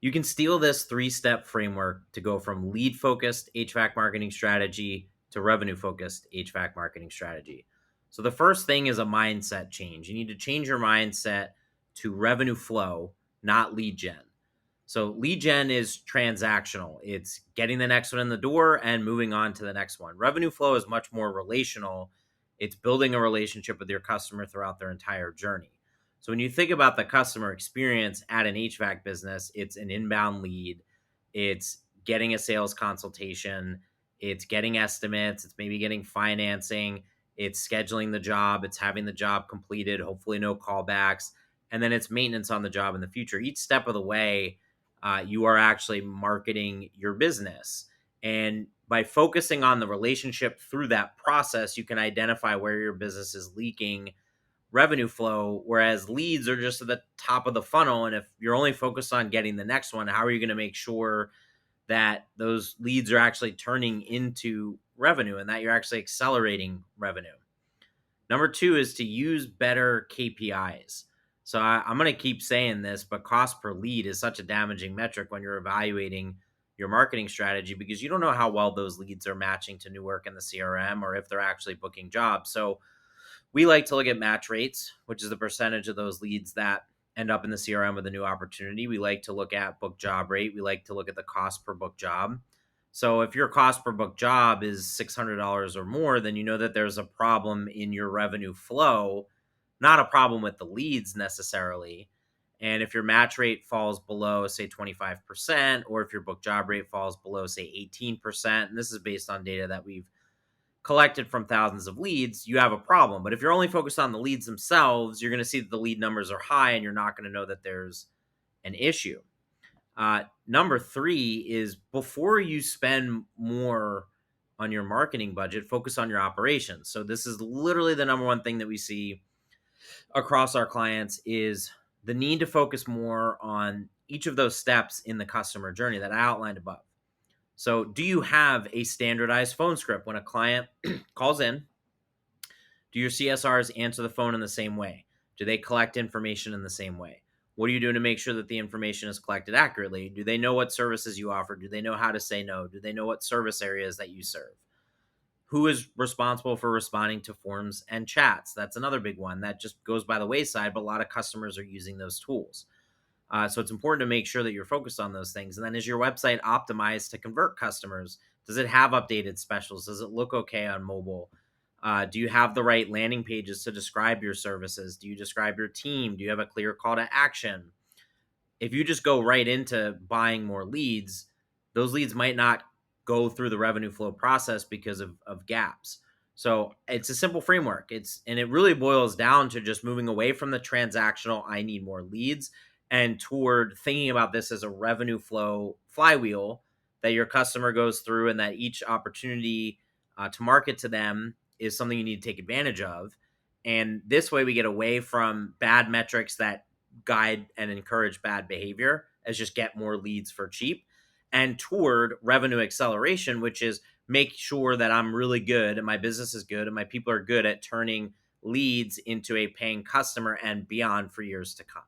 You can steal this 3-step framework to go from lead-focused HVAC marketing strategy to revenue-focused HVAC marketing strategy. So the first thing is a mindset change. You need to change your mindset to revenue flow, not lead gen. So lead gen is transactional. It's getting the next one in the door and moving on to the next one. Revenue flow is much more relational. It's building a relationship with your customer throughout their entire journey. So when you think about the customer experience at an HVAC business, it's an inbound lead, it's getting a sales consultation, it's getting estimates, it's maybe getting financing, it's scheduling the job, it's having the job completed, hopefully no callbacks, and then it's maintenance on the job in the future. Each step of the way, you are actually marketing your business. And by focusing on the relationship through that process, you can identify where your business is leaking revenue flow, whereas leads are just at the top of the funnel. And if you're only focused on getting the next one, how are you going to make sure that those leads are actually turning into revenue and that you're actually accelerating revenue? Number 2 is to use better KPIs. So I'm going to keep saying this, but cost per lead is such a damaging metric when you're evaluating your marketing strategy, because you don't know how well those leads are matching to new work in the CRM or if they're actually booking jobs. So we like to look at match rates, which is the percentage of those leads that end up in the CRM with a new opportunity. We like to look at book job rate. We like to look at the cost per book job. So if your cost per book job is $600 or more, then you know that there's a problem in your revenue flow, not a problem with the leads necessarily. And if your match rate falls below, say, 25%, or if your book job rate falls below, say, 18%, and this is based on data that we've collected from thousands of leads, you have a problem. But if you're only focused on the leads themselves, you're going to see that the lead numbers are high and you're not going to know that there's an issue. Number 3 is, before you spend more on your marketing budget, focus on your operations. So this is literally the number one thing that we see across our clients, is the need to focus more on each of those steps in the customer journey that I outlined above. So do you have a standardized phone script when a client calls in? Do your CSRs answer the phone in the same way? Do they collect information in the same way? What are you doing to make sure that the information is collected accurately? Do they know what services you offer? Do they know how to say no? Do they know what service areas that you serve? Who is responsible for responding to forms and chats? That's another big one that just goes by the wayside, but a lot of customers are using those tools. So it's important to make sure that you're focused on those things. And then, is your website optimized to convert customers? Does it have updated specials? Does it look okay on mobile? Do you have the right landing pages to describe your services? Do you describe your team? Do you have a clear call to action? If you just go right into buying more leads, those leads might not go through the revenue flow process because of gaps. So it's a simple framework. And it really boils down to just moving away from the transactional, I need more leads, and toward thinking about this as a revenue flow flywheel that your customer goes through, and that each opportunity to market to them is something you need to take advantage of. And this way we get away from bad metrics that guide and encourage bad behavior, as just get more leads for cheap, and toward revenue acceleration, which is make sure that I'm really good and my business is good and my people are good at turning leads into a paying customer and beyond for years to come.